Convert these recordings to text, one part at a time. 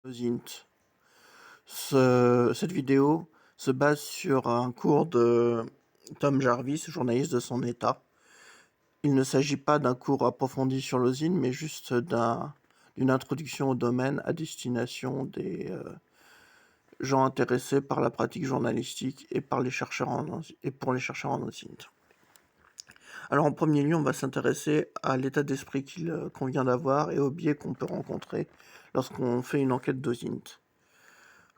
Zint. Cette vidéo se base sur un cours de Tom Jarvis, journaliste de son état. Il ne s'agit pas d'un cours approfondi sur l'ozine, mais juste d'une introduction au domaine à destination des gens intéressés par la pratique journalistique et pour les chercheurs en ozine. Alors en premier lieu, on va s'intéresser à l'état d'esprit qu'il convient d'avoir et aux biais qu'on peut rencontrer lorsqu'on fait une enquête d'ozine.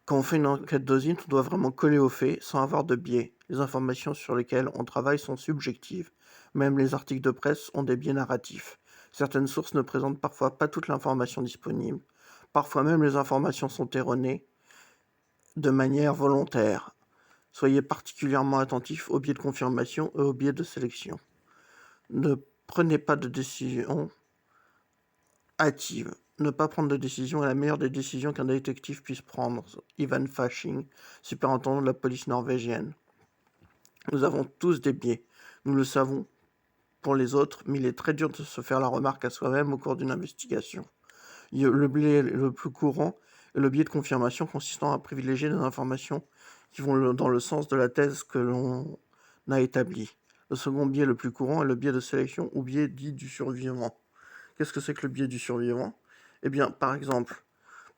Quand on fait une enquête d'ozine, on doit vraiment coller aux faits sans avoir de biais. Les informations sur lesquelles on travaille sont subjectives. Même les articles de presse ont des biais narratifs. Certaines sources ne présentent parfois pas toute l'information disponible. Parfois même les informations sont erronées de manière volontaire. Soyez particulièrement attentifs aux biais de confirmation et aux biais de sélection. Ne prenez pas de décision hâtive. Ne pas prendre de décision est la meilleure des décisions qu'un détective puisse prendre. Ivan Fashing, superintendant de la police norvégienne. Nous avons tous des biais. Nous le savons pour les autres, mais il est très dur de se faire la remarque à soi-même au cours d'une investigation. Le biais le plus courant est le biais de confirmation consistant à privilégier des informations qui vont dans le sens de la thèse que l'on a établie. Le second biais le plus courant est le biais de sélection ou biais dit du survivant. Qu'est-ce que c'est que le biais du survivant ? Eh bien, par exemple,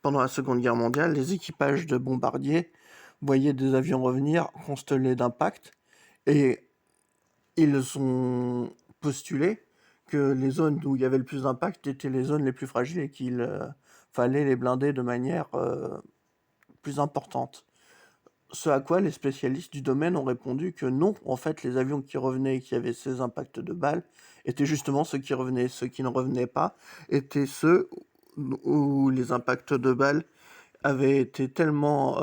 pendant la Seconde Guerre mondiale, les équipages de bombardiers voyaient des avions revenir constellés d'impact et ils ont postulé que les zones où il y avait le plus d'impact étaient les zones les plus fragiles et qu'il fallait les blinder de manière plus importante. Ce à quoi les spécialistes du domaine ont répondu que non, en fait, les avions qui revenaient et qui avaient ces impacts de balles étaient justement ceux qui revenaient. Ceux qui ne revenaient pas étaient ceux où les impacts de balles avaient été tellement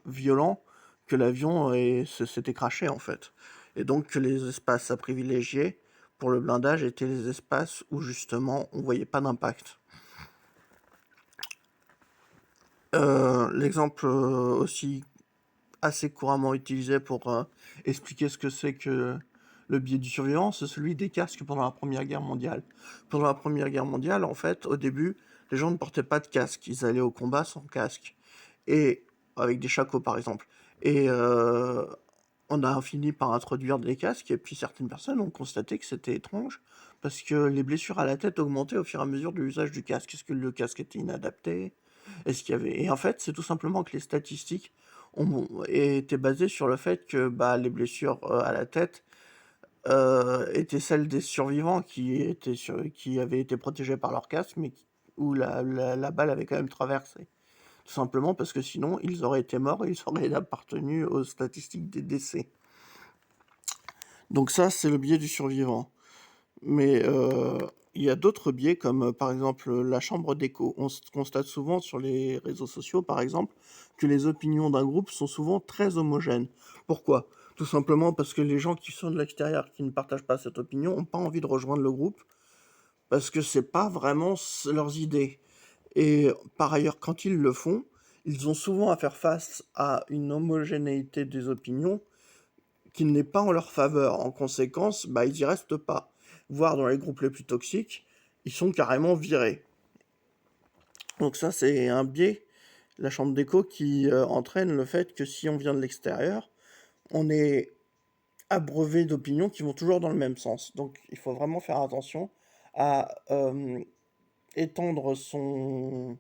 violents que l'avion s'était crashé, en fait. Et donc que les espaces à privilégier pour le blindage étaient les espaces où justement on voyait pas d'impact. L'exemple aussi assez couramment utilisé pour expliquer ce que c'est que le biais du survivant, c'est celui des casques pendant la Première Guerre mondiale. Pendant la Première Guerre mondiale, en fait, au début, les gens ne portaient pas de casque. Ils allaient au combat sans casque. Et avec des shakos, par exemple. Et on a fini par introduire des casques, et puis certaines personnes ont constaté que c'était étrange, parce que les blessures à la tête augmentaient au fur et à mesure de l'usage du casque. Est-ce que le casque était inadapté ? Est-ce qu'il y avait... Et en fait, c'est tout simplement que les statistiques étaient basées sur le fait que les blessures à la tête étaient celles des survivants qui avaient été protégés par leur casque, mais où la balle avait quand même traversé. Tout simplement parce que sinon, ils auraient été morts et ils auraient appartenu aux statistiques des décès. Donc ça, c'est le biais du survivant. Mais il y a d'autres biais, comme par exemple la chambre d'écho. On constate souvent sur les réseaux sociaux, par exemple, que les opinions d'un groupe sont souvent très homogènes. Pourquoi ? Tout simplement parce que les gens qui sont de l'extérieur, qui ne partagent pas cette opinion, n'ont pas envie de rejoindre le groupe, parce que c'est pas vraiment leurs idées. Et par ailleurs, quand ils le font, ils ont souvent à faire face à une homogénéité des opinions qui n'est pas en leur faveur. En conséquence, ils y restent pas. Voire dans les groupes les plus toxiques, ils sont carrément virés. Donc ça, c'est un biais, la chambre d'écho, qui entraîne le fait que si on vient de l'extérieur, on est abreuvé d'opinions qui vont toujours dans le même sens. Donc il faut vraiment faire attention à étendre son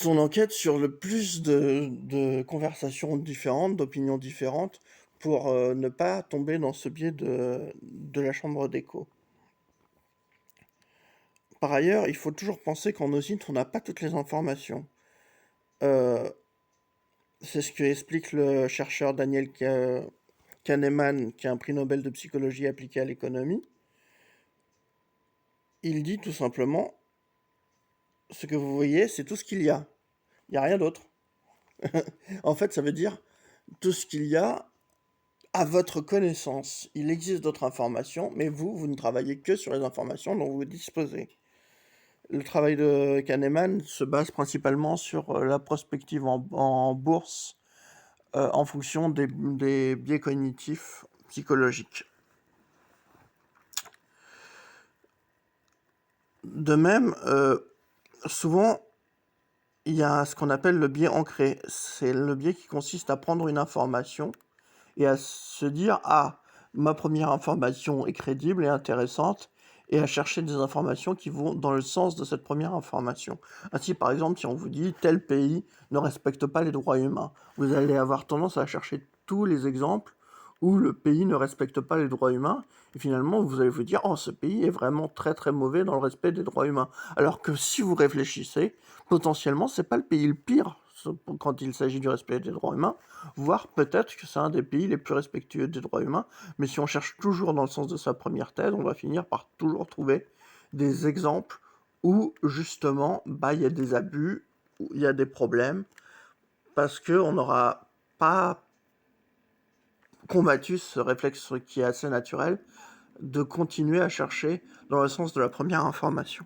enquête sur le plus de conversations différentes, d'opinions différentes, pour ne pas tomber dans ce biais de la chambre d'écho. Par ailleurs, il faut toujours penser qu'en ozine, on n'a pas toutes les informations. C'est ce que explique le chercheur Daniel Kahneman, qui a un prix Nobel de psychologie appliquée à l'économie. Il dit tout simplement, ce que vous voyez, c'est tout ce qu'il y a. Il n'y a rien d'autre. En fait, ça veut dire tout ce qu'il y a à votre connaissance. Il existe d'autres informations, mais vous ne travaillez que sur les informations dont vous disposez. Le travail de Kahneman se base principalement sur la prospective en bourse en fonction des biais cognitifs psychologiques. De même, souvent, il y a ce qu'on appelle le biais ancré. C'est le biais qui consiste à prendre une information et à se dire: «Ah, ma première information est crédible et intéressante», et à chercher des informations qui vont dans le sens de cette première information. Ainsi, par exemple, si on vous dit: «Tel pays ne respecte pas les droits humains», vous allez avoir tendance à chercher tous les exemples où le pays ne respecte pas les droits humains, et finalement, vous allez vous dire: «Oh, ce pays est vraiment très, très mauvais dans le respect des droits humains». Alors que si vous réfléchissez, potentiellement, c'est pas le pays le pire, quand il s'agit du respect des droits humains, voire peut-être que c'est un des pays les plus respectueux des droits humains, mais si on cherche toujours dans le sens de sa première thèse, on va finir par toujours trouver des exemples où justement, bah, il y a des abus, où il y a des problèmes, parce qu'on n'aura pas combattu ce réflexe qui est assez naturel de continuer à chercher dans le sens de la première information.